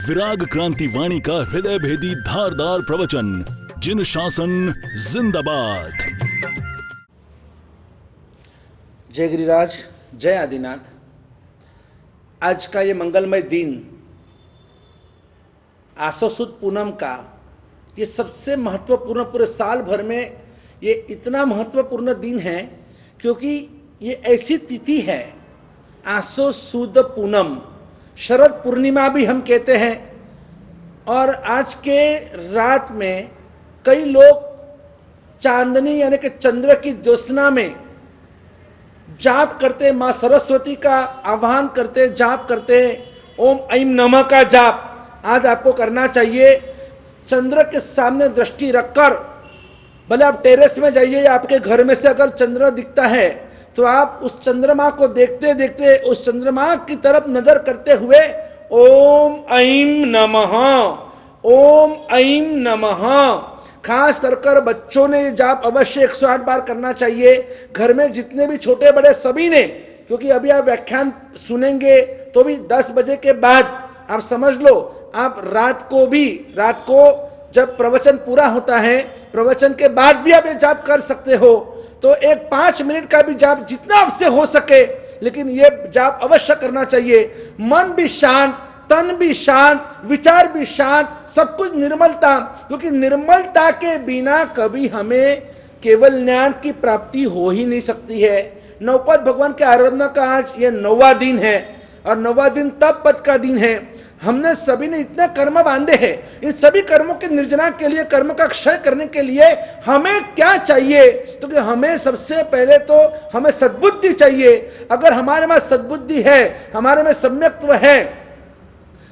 विराग क्रांति वाणी का हृदय भेदी धारदार प्रवचन, जिन शासन जिंदाबाद। जय गिरिराज, जय आदिनाथ। आज का ये मंगलमय दिन, आसो सुद पूनम का, ये सबसे महत्वपूर्ण, पूरे साल भर में ये इतना महत्वपूर्ण दिन है क्योंकि ये ऐसी तिथि है, आसो सुद पूनम, शरद पूर्णिमा भी हम कहते हैं। और आज के रात में कई लोग चांदनी यानी कि चंद्र की ज्योत्सना में जाप करते, माँ सरस्वती का आह्वान करते, जाप करते। ओम ऐं नमः का जाप आज आपको करना चाहिए। चंद्र के सामने दृष्टि रखकर, भले आप टेरेस में जाइए या आपके घर में से अगर चंद्र दिखता है तो आप उस चंद्रमा को देखते देखते, उस चंद्रमा की तरफ नजर करते हुए ओम ऐं नमः, ओम ऐं नमः। खास कर बच्चों ने जाप अवश्य 108 बार करना चाहिए। घर में जितने भी छोटे बड़े सभी ने, क्योंकि अभी आप व्याख्यान सुनेंगे तो भी 10 बजे के बाद आप समझ लो, आप रात को जब प्रवचन पूरा होता है, प्रवचन के बाद भी आप ये जाप कर सकते हो। तो एक 5 मिनट का भी जाप जितना आपसे हो सके, लेकिन ये जाप अवश्य करना चाहिए। मन भी शांत, तन भी शांत, विचार भी शांत, सब कुछ निर्मलता, क्योंकि निर्मलता के बिना कभी हमें केवल ज्ञान की प्राप्ति हो ही नहीं सकती है। नवपद भगवान के आराधना का आज ये 9वां दिन है और 9वां दिन तप पद का दिन है। हमने सभी ने इतने कर्म बांधे हैं, इन सभी कर्मों के निर्जना के लिए, कर्म का क्षय करने के लिए हमें क्या चाहिए? तो कि हमें सबसे पहले तो हमें सद्बुद्धि चाहिए। अगर हमारे में सद्बुद्धि है, हमारे में सम्यक्त्व है,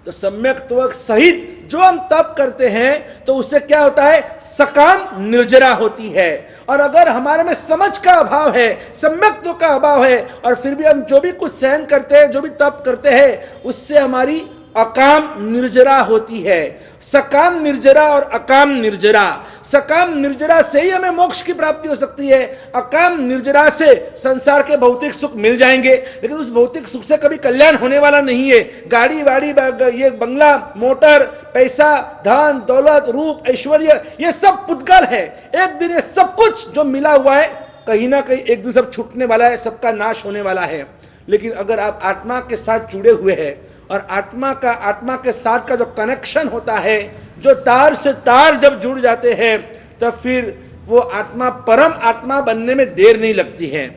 तो सम्यक्त्व सहित जो हम तप करते हैं तो उससे क्या होता है? सकाम निर्जरा होती है। और अगर हमारे में समझ का अभाव है, सम्यक्त्व का अभाव है, और फिर भी हम जो भी कुछ सहन करते हैं, जो भी तप करते हैं, उससे हमारी अकाम निर्जरा होती है। सकाम निर्जरा और अकाम निर्जरा, सकाम निर्जरा से ही हमें मोक्ष की प्राप्ति हो सकती है। अकाम निर्जरा से संसार के भौतिक सुख मिल जाएंगे, लेकिन उस भौतिक सुख से कभी कल्याण होने वाला नहीं है। गाड़ी वाड़ी, ये बंगला, मोटर, पैसा, धन दौलत, रूप, ऐश्वर्य, ये सब पुद्गल है। एक दिन ये सब कुछ जो मिला हुआ है, कहीं ना कहीं एक दिन सब छूटने वाला है, सबका नाश होने वाला है। लेकिन अगर आप आत्मा के साथ जुड़े हुए हैं और आत्मा के साथ का जो कनेक्शन होता है, जो तार से तार जब जुड़ जाते हैं, तब फिर वो आत्मा परम आत्मा बनने में देर नहीं लगती है।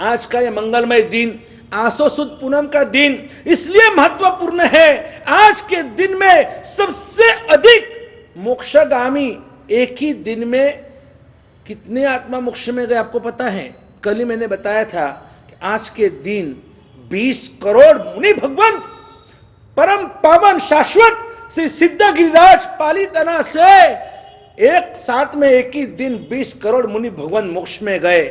आज का ये मंगलमय दिन, आसो सुद पूनम का दिन इसलिए महत्वपूर्ण है। आज के दिन में सबसे अधिक मोक्षगामी, एक ही दिन में कितने आत्मा मोक्ष में गए आपको पता है? कल ही मैंने बताया था कि आज के दिन 20 करोड़ मुनि भगवंत, परम पावन शाश्वत श्री सिद्ध गिरिराज पालितना से एक साथ में एक ही दिन 20 करोड़ मुनि भगवंत मोक्ष में गए।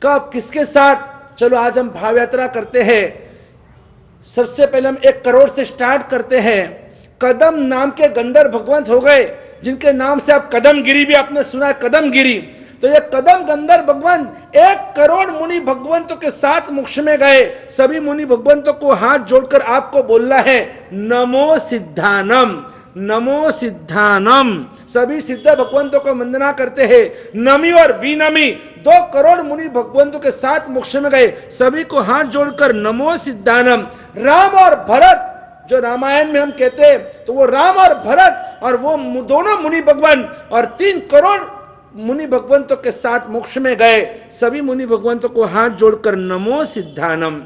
कब, किसके साथ? चलो आज हम भाव यात्रा करते हैं। सबसे पहले हम 1 करोड़ से स्टार्ट करते हैं। कदम नाम के गंधर्व भगवंत हो गए, जिनके नाम से आप कदमगिरी भी आपने सुना है, कदमगिरी। तो ये कदम गंधर्व भगवंत 1 करोड़ मुनि भगवंतों के साथ मोक्ष में गए। सभी मुनि भगवंतों को हाथ जोड़कर आपको बोलना है नमो सिद्धानम, नमो सिद्धानम। सभी सिद्ध भगवंतों को वंदना करते हैं। नमी और विनमी 2 करोड़ मुनि भगवंतों के साथ मोक्ष में गए। सभी को हाथ जोड़कर नमो सिद्धानम। राम और भरत, जो रामायण में हम कहते हैं, तो वो राम और भरत और वो दोनों मुनि भगवान और 3 करोड़ मुनि भगवंतों के साथ मोक्ष में गए। सभी मुनि भगवंतों को हाथ जोड़कर नमो सिद्धानम।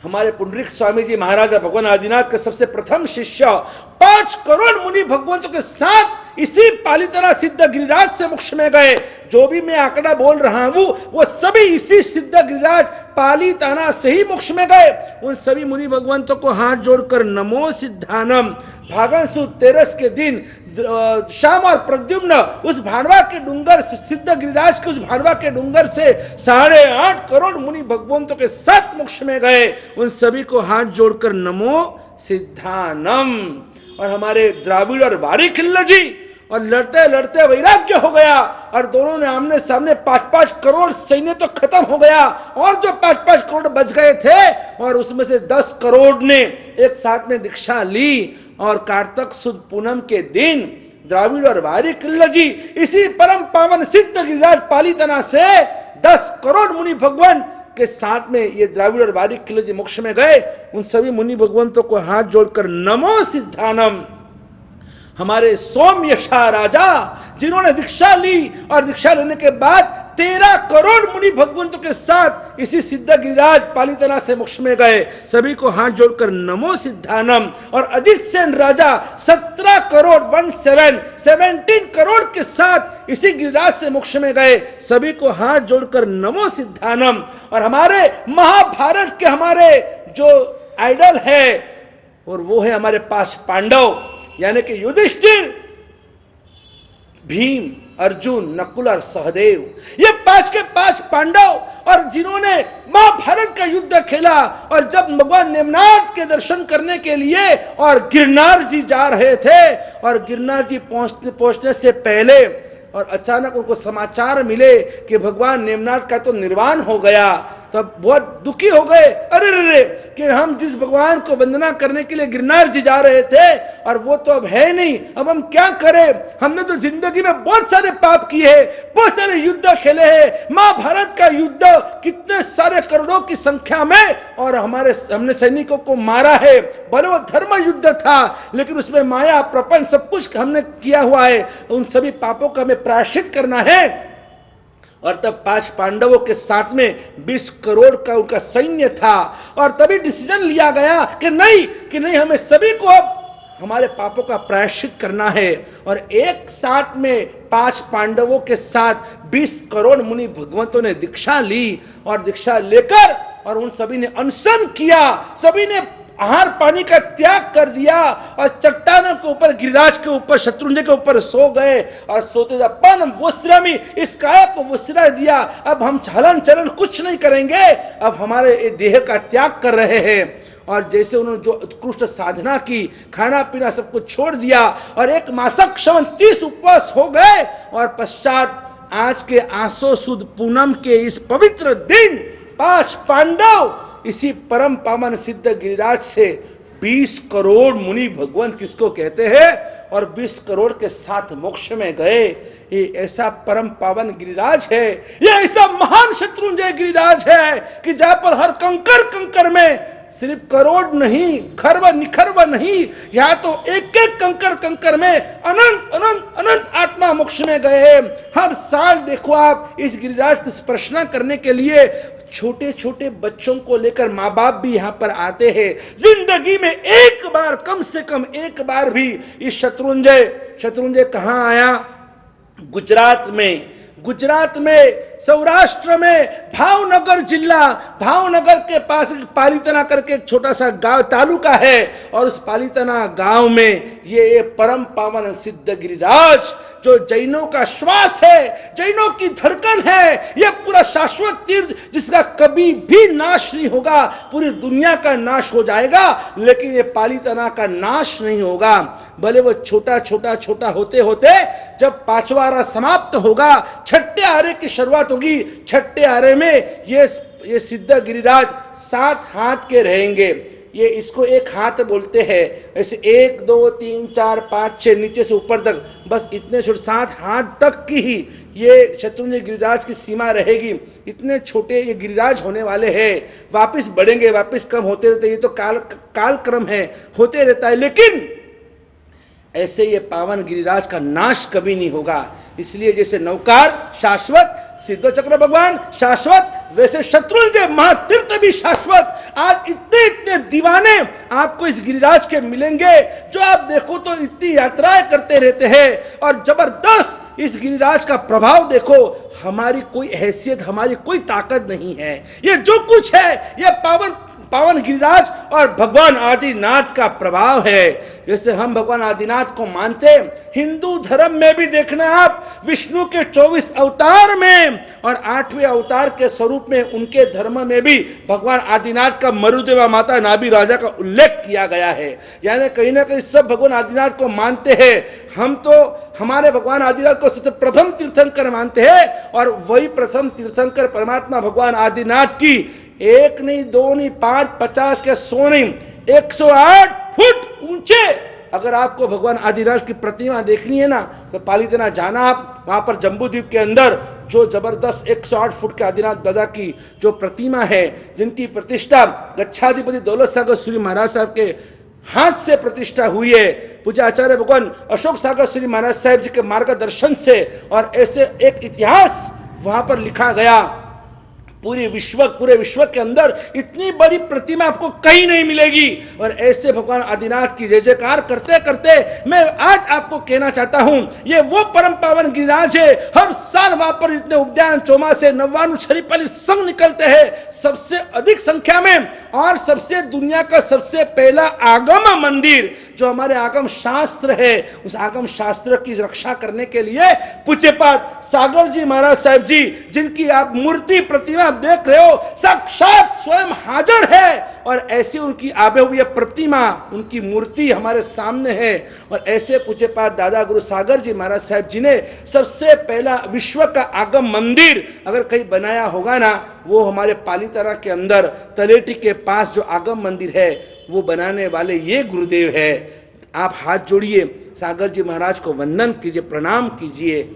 हमारे पुंडरीक स्वामी जी महाराजा भगवान आदिनाथ के सबसे प्रथम शिष्य 5 करोड़ मुनि भगवंतों के साथ इसी पालितना सिद्ध गिरिराज से मोक्ष में गए। जो भी मैं आंकड़ा बोल रहा हूं वो सभी इसी सिद्ध गिरिराज पालिताना से ही मोक्ष में गए। उन सभी मुनि भगवंतों को हाथ जोड़कर नमो सिद्धानम। फागुन सुद 13 के दिन श्याम और प्रद्युम्न उस भाड़वा के डूंगर, सिद्ध गिरिराज के उस भाड़वा के डूंगर से 8.5 करोड़ मुनि भगवंतों के साथ मोक्ष में गए। उन सभी को हाथ जोड़कर नमो सिद्धानम। और हमारे द्राविड़ और वारिखिल्ल जी, और लड़ते लड़ते वैराग्य हो गया और दोनों ने आमने सामने 5-5 करोड़ सैन्य तो खत्म हो गया और जो 5-5 करोड़ बच गए थे और उसमें से 10 करोड़ ने एक साथ में दीक्षा ली और कार्तक सुद पूनम के दिन द्राविड़ और वारी किल्ल जी इसी परम पावन सिद्ध गिरिराज पालीतना से 10 करोड़ मुनि भगवान के साथ में ये द्राविड़ और वारी किल्ल जी मोक्ष में गए। उन सभी मुनि भगवंतों को हाथ जोड़कर नमो सिद्धानम, हमारे सोमयशा राजा जिन्होंने दीक्षा ली और दीक्षा लेने के बाद 13 करोड़ मुनि भगवंतों के साथ इसी सिद्ध गिरिराज पालीतना से मोक्ष में गए, सभी को हाथ जोड़कर नमो सिद्धानम। और अजित सेन राजा 17 करोड़ 17 करोड़ के साथ इसी गिरिराज से मोक्ष में गए, सभी को हाथ जोड़कर नमो सिद्धानम। और हमारे महाभारत के हमारे जो आइडल है और वो है हमारे पास पांडव, यानी कि युधिष्ठिर, भीम, अर्जुन, नकुल और सहदेव, ये 5 के 5 पांडव और जिन्होंने महाभारत का युद्ध खेला। और जब भगवान नेमनाथ के दर्शन करने के लिए और गिरनार जी जा रहे थे और गिरनार जी पहुंचने से पहले और अचानक उनको समाचार मिले कि भगवान नेमनाथ का तो निर्वाण हो गया, तब बहुत दुखी हो गए। अरे रे कि हम जिस भगवान को वंदना करने के लिए गिरनार जी जा रहे थे और वो तो अब है नहीं, अब हम क्या करें? हमने तो जिंदगी में बहुत सारे पाप किए हैं, बहुत सारे युद्ध खेले हैं, महाभारत का युद्ध कितने सारे करोड़ों की संख्या में और हमने सैनिकों को मारा है, भले वो धर्म युद्ध था लेकिन उसमें माया प्रपंच सब कुछ हमने किया हुआ है, उन सभी पापों का हमें प्रायश्चित करना है। और तब 5 पांडवों के साथ में 20 करोड़ का उनका सैन्य था और तभी डिसीजन लिया गया कि नहीं हमें सभी को अब हमारे पापों का प्रायश्चित करना है। और एक साथ में 5 पांडवों के साथ 20 करोड़ मुनि भगवंतों ने दीक्षा ली और दीक्षा लेकर और उन सभी ने अनशन किया, सभी ने आहार पानी का त्याग कर दिया और चट्टानों के ऊपर, गिरिराज के ऊपर, शत्रुंजय के ऊपर सो गए और सोते अपन वस्त्रमी, इस काया को वस्त्र दिया, अब हम हलन चलन कुछ नहीं करेंगे, अब हमारे देह का त्याग कर रहे हैं। और जैसे उन्होंने जो उत्कृष्ट साधना की, खाना पीना सब कुछ छोड़ दिया और 1 मासक श्रवण 30 उपवास हो गए और पश्चात आज के आसो सुद पूनम के इस पवित्र दिन 5 पांडव इसी परम पावन सिद्ध गिरिराज से 20 करोड़ मुनि भगवंत किसको कहते हैं और 20 करोड़ के साथ मोक्ष में गए। ये ऐसा परम पावन गिरिराज है, ये ऐसा महान शत्रुंजय गिरिराज है कि जहां पर हर कंकर में सिर्फ करोड़ नहीं, खरब निखरब नहीं, यहाँ तो एक एक कंकर में अनंत अनंत अनंत आत्मा मोक्ष में गए। हर साल देखो आप इस गिरिराज की स्पर्शना करने के लिए छोटे छोटे बच्चों को लेकर माँ बाप भी यहाँ पर आते हैं। जिंदगी में एक बार, कम से कम एक बार भी इस शत्रुंजय कहाँ आया? गुजरात में, सौराष्ट्र में, भावनगर जिला, भावनगर के पास पालीतना करके एक छोटा सा गांव तालुका है और उस पालीतना गांव में ये परम पावन सिद्ध गिरिराज जो जैनों का श्वास है, जैनों की धड़कन है, यह पूरा शाश्वत तीर्थ जिसका कभी भी नाश नहीं होगा। पूरी दुनिया का नाश हो जाएगा लेकिन ये पालीतना का नाश नहीं होगा। भले वो छोटा होते होते जब 5वां आरा समाप्त होगा, 6ठे आरे की शुरुआत होगी। 6ठे आरे में ये सिद्ध गिरिराज 7 हाथ के रहेंगे। ये इसको एक हाथ बोलते हैं, ऐसे 1 2 3 4 5 6 नीचे से ऊपर तक, बस इतने छोटे 7 हाथ तक की ही ये शत्रुंजय गिरिराज की सीमा रहेगी। इतने छोटे ये गिरिराज होने वाले हैं, वापस बढ़ेंगे, वापस कम होते रहते, ये तो काल क्रम है, होते रहता है, लेकिन ऐसे ये पावन गिरिराज का नाश कभी नहीं होगा। इसलिए जैसे नौकार शाश्वत, सिद्ध चक्र भगवान शाश्वत, वैसे शत्रुंजय महातीर्थ भी शाश्वत। आज इतने दीवाने आपको इस गिरिराज के मिलेंगे जो आप देखो तो इतनी यात्राएं करते रहते हैं और जबरदस्त इस गिरिराज का प्रभाव देखो। हमारी कोई हैसियत, हमारी कोई ताकत नहीं है, ये जो कुछ है ये पावन गिरिराज और भगवान आदिनाथ का प्रभाव है। जैसे हम भगवान आदिनाथ को मानते, हिंदू धर्म में भी देखना आप, विष्णु के 24 अवतार में और 8वें अवतार के स्वरूप में उनके धर्म में भी भगवान आदिनाथ का मरुदेवा माता नाभि राजा का उल्लेख किया गया है। यानी कहीं ना कहीं सब भगवान आदिनाथ को मानते हैं। हम तो हमारे भगवान आदिनाथ को सबसे प्रथम तीर्थंकर मानते हैं और वही प्रथम तीर्थंकर परमात्मा भगवान आदिनाथ की 1 नहीं 2 नहीं 5 50 के 100 नहीं 108 फुट ऊंचे अगर आपको भगवान आदिनाथ की प्रतिमा देखनी है ना, तो पालीताना जाना आप, वहां पर जम्बू द्वीप के अंदर जो जबरदस्त 108 फुट के आदिनाथ दादा की जो प्रतिमा है, जिनकी प्रतिष्ठा गच्छाधिपति दौलत सागर सूरी महाराज साहब के हाथ से प्रतिष्ठा हुई है, पूज्य आचार्य भगवान अशोक सागर सूरी महाराज साहब जी के मार्गदर्शन से, और ऐसे एक इतिहास वहां पर लिखा गया। पूरे विश्व के अंदर इतनी बड़ी प्रतिमा आपको कहीं नहीं मिलेगी। और ऐसे भगवान आदिनाथ की जय जयकार करते करते मैं आज आपको कहना चाहता हूं, ये वो परम पावन गिरिराज है। हर साल वहां पर इतने उद्यान चौमासे 99 शरीफाली संघ निकलते हैं सबसे अधिक संख्या में, और सबसे दुनिया का सबसे पहला आगम मंदिर जो हमारे आगम शास्त्र है, उस आगम शास्त्र की रक्षा करने के लिए पूज्यपाद सागर जी महाराज साहब जी, जिनकी आप मूर्ति प्रतिमा देख रहे हो, साक्षात स्वयं हाजिर है, और ऐसी उनकी आबे हुई प्रतिमा, उनकी मूर्ति हमारे सामने है। और ऐसे पूज्यपाद दादा गुरु सागर जी महाराज साहब जी ने सबसे पहला विश्व का आगम मंदिर अगर कहीं बनाया होगा ना, वो हमारे पालीताना के अंदर तलेटी के पास जो आगम मंदिर है, वो बनाने वाले ये गुरुदेव है। आप हाथ जोड़िए, सागर जी महाराज को वंदन कीजिए, प्रणाम कीजिए।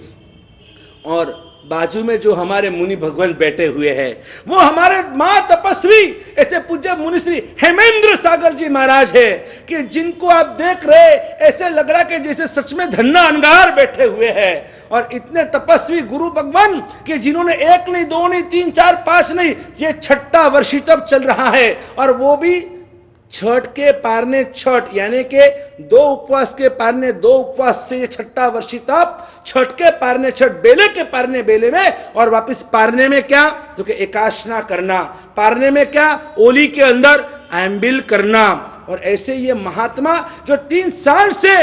और बाजू में जो हमारे मुनि भगवान बैठे हुए हैं, वो हमारे मां तपस्वी ऐसे पूज्य मुनि श्री हेमेंद्र सागर जी महाराज है, कि जिनको आप देख रहे ऐसे लग रहा कि जैसे सच में धन्ना अंगार बैठे हुए हैं। और इतने तपस्वी गुरु भगवान कि जिन्होंने 1 नहीं 2 नहीं 3 4 5 नहीं, ये 6ठा वर्षी तब चल रहा है, और वो भी छठ के पारने छठ, यानी के 2 उपवास के पारने 2 उपवास से ये 6ठा वर्षी तप, छठ के पारने छठ, बेले के पारने बेले में, और वापस पारने में क्या, तो कि एकाशना करना, पारने में क्या, ओली के अंदर एम्बिल करना। और ऐसे ये महात्मा जो 3 साल से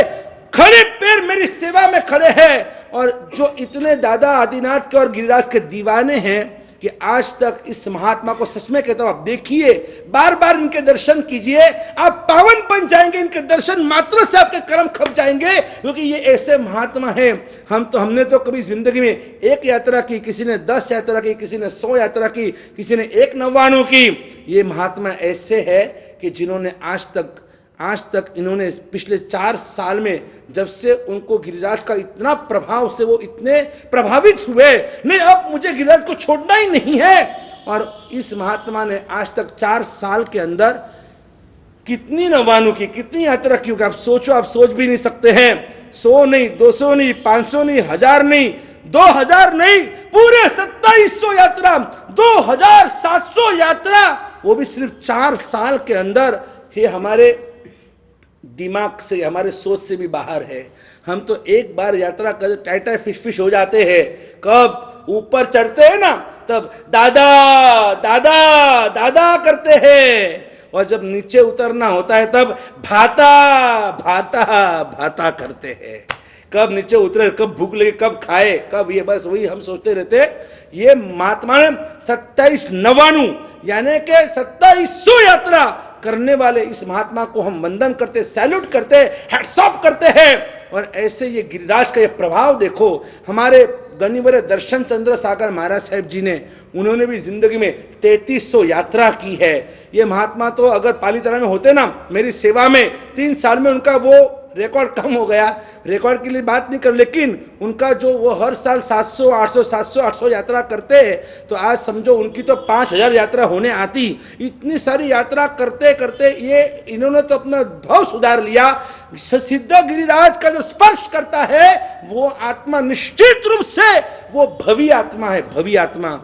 खड़े पैर मेरी सेवा में खड़े हैं, और जो इतने दादा आदिनाथ के और गिरिराज के दीवाने हैं कि आज तक इस महात्मा को सच में कहता हूं, आप देखिए, बार बार इनके दर्शन कीजिए, आप पावन बन जाएंगे। इनके दर्शन मात्र से आपके कर्म खप जाएंगे, क्योंकि ये ऐसे महात्मा हैं। हमने तो कभी जिंदगी में 1 यात्रा की, किसी ने 10 यात्रा की, किसी ने 100 यात्रा की, किसी ने 1 99 की। ये महात्मा ऐसे है कि जिन्होंने आज तक इन्होंने पिछले 4 साल में, जब से उनको गिरिराज का इतना प्रभाव से वो इतने प्रभावित हुए, नहीं अब मुझे गिरिराज को छोड़ना ही नहीं है। और इस महात्मा ने आज तक 4 साल के अंदर कितनी 99 की, कितनी यात्रा की होगी, आप सोच भी नहीं सकते हैं। 100 नहीं 200 नहीं 500 नहीं 1000 नहीं 2000 नहीं, पूरे 2700 यात्रा, 2700 यात्रा, वो भी सिर्फ 4 साल के अंदर। ये हमारे दिमाग से, हमारे सोच से भी बाहर है। हम तो एक बार यात्रा कर टाइटा फिश हो जाते हैं। कब ऊपर चढ़ते हैं ना, तब दादा दादा दादा करते हैं, और जब नीचे उतरना होता है तब भाता भाता भाता करते हैं। कब नीचे उतरे, कब भूख लगे, कब खाए, कब ये, बस वही हम सोचते रहते। ये महात्मा ने 2799 यानी के 2700 यात्रा करने वाले इस महात्मा को हम वंदन करते, सैल्यूट करते, हैट्स ऑफ करते हैं। और ऐसे ये गिरिराज का ये प्रभाव देखो, हमारे गणिवर दर्शन चंद्र सागर महाराज साहब जी ने, उन्होंने भी जिंदगी में 3300 यात्रा की है। ये महात्मा तो अगर पालीताना में होते ना, मेरी सेवा में 3 साल में उनका वो रिकॉर्ड कम हो गया, रिकॉर्ड के लिए बात नहीं कर, लेकिन उनका जो वो हर साल 700 800 700 800 यात्रा करते हैं, तो आज समझो उनकी तो 5000 यात्रा होने आती। इतनी सारी यात्रा करते करते ये इन्होंने तो अपना भाव सुधार लिया। सिद्ध गिरिराज का जो स्पर्श करता है वो आत्मा निश्चित रूप से वो भवी आत्मा है, भवी आत्मा।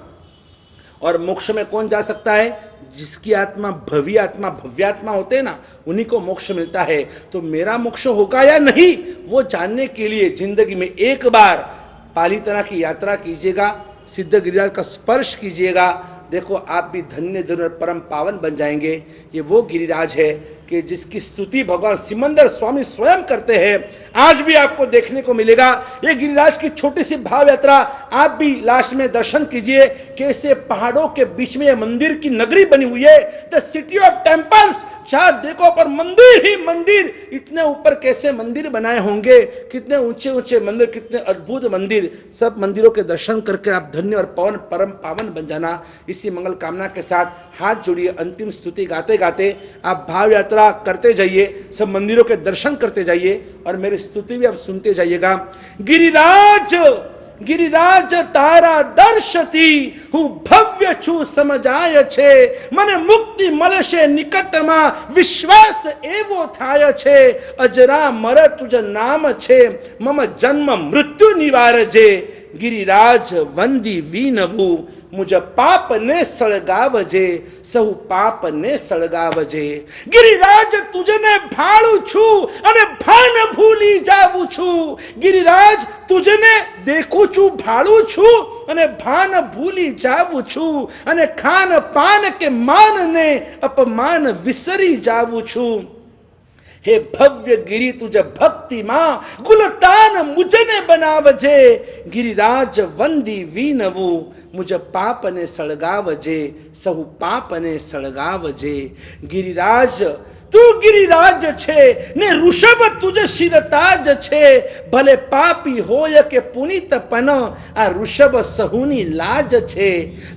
और मोक्ष में कौन जा सकता है? जिसकी आत्मा भवी आत्मा, भव्यात्मा होते हैं ना, उन्हीं को मोक्ष मिलता है। तो मेरा मोक्ष होगा या नहीं, वो जानने के लिए जिंदगी में एक बार पालीताना की यात्रा कीजिएगा, सिद्ध गिरिराज का स्पर्श कीजिएगा, देखो आप भी धन्य धन्य परम पावन बन जाएंगे। ये वो गिरिराज है कि जिसकी स्तुति भगवान सिमंदर स्वामी स्वयं करते हैं। आज भी आपको देखने को मिलेगा। ये गिरिराज की छोटी सी भाव यात्रा आप भी लास्ट में दर्शन कीजिए। कैसे पहाड़ों के बीच में मंदिर की नगरी बनी हुई है, द सिटी ऑफ टेम्पल्स। जहां देखो पर मंदिर ही मंदिर, इतने ऊपर कैसे मंदिर बनाए होंगे, कितने ऊंचे ऊंचे मंदिर, कितने अद्भुत मंदिर। सब मंदिरों के दर्शन करके आप धन्य और पवन परम पावन बन जाना। इसी मंगल कामना के साथ हाथ जोड़िए। अंतिम स्तुति गाते गाते आप भाव यात्रा करते जाइए, सब मंदिरों के दर्शन करते जाइए और मेरी स्तुति भी आप सुनते जाइएगा। गिरिराज गिरिराज तारा दर्शती हूँ भव्य छु समझाय छे, मन मुक्ति मलशे निकट मा विश्वास एवो थाय छे, अजरा मर तुझ नाम छे, मम जन्म मृत्यु निवारजे। गिरिराज वंदी वीनवु मुझ पाप ने सळगावजे, सहु पाप ने सळगावजे। गिरिराज तुझने भाळू छू अने भान भूली जावू छू। गिरिराज तुझने देखू छू भाळू छू अने भान भूली जावू छू, अने खान पान के मान ने अपमान विसरी जावू छू। हे भव्य गिरि तुझ भक्ति मां गुलतान मुझने बनावजे। गिरिराज वंदी वीनवु मुझ पाप ने सळगावजे, सहु पाप ने सळगावजे। गिरिराज तू गिरिराज छे ने ऋषभ तुझ शिरताज छे, भले पापी होय के पुनीत पन आ ऋषभ सहुनी लाज छे।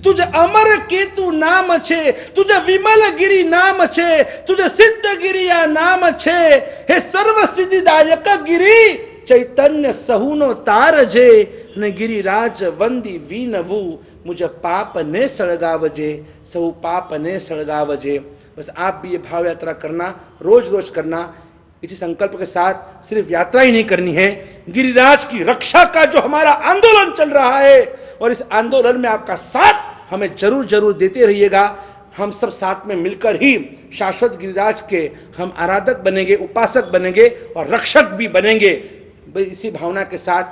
तुझ अमर केतु नाम छे, तुझ विमल गिरि नाम छे, तुझ सिद्ध गिरिया नाम छे। हे सर्व सिद्धिदायक गिरि चैतन्य सहुनो तारजे, ने गिरिराज वंदी वीनवु मुझ पाप ने सळगावजे, सहु पाप ने सळगावजे। बस आप भी ये भाव यात्रा करना, रोज रोज करना। इसी संकल्प के साथ सिर्फ यात्रा ही नहीं करनी है, गिरिराज की रक्षा का जो हमारा आंदोलन चल रहा है, और इस आंदोलन में आपका साथ हमें जरूर जरूर देते रहिएगा। हम सब साथ में मिलकर ही शाश्वत गिरिराज के हम आराधक बनेंगे, उपासक बनेंगे और रक्षक भी बनेंगे। इसी भावना के साथ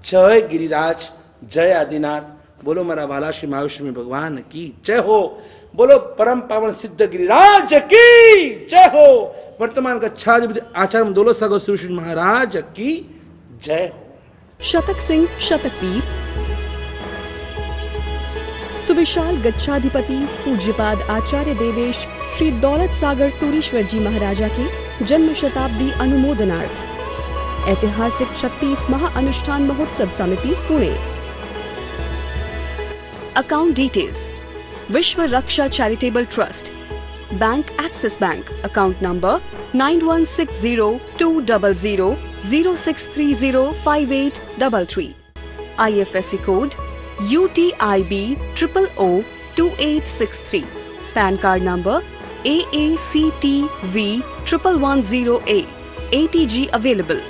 जय गिरिराज, जय आदिनाथ। बोलो मेरा वाला श्री महाविष्णु भगवान की जय हो। बोलो परम पावन सिद्ध गिरिराज की जय हो। वर्तमान गच्छाधिपति आचार्य मंदोलो सगो श्री महाराज की जय हो। शतक सिंह शतकवीर, सुविशाल गच्छाधिपति पूज्यपाद आचार्य देवेश श्री दौलत सागर सूरीश्वर जी महाराजा के जन्म शताब्दी अनुमोदनार्थ ऐतिहासिक 36 महाअनुष्ठान महोत्सव समिति Pune. Account details: Vishwa Raksha charitable trust, bank Axis bank, account number 91600006305833, IFSC code UTIB 0002863, PAN card number AACTV 1110A, ATG available.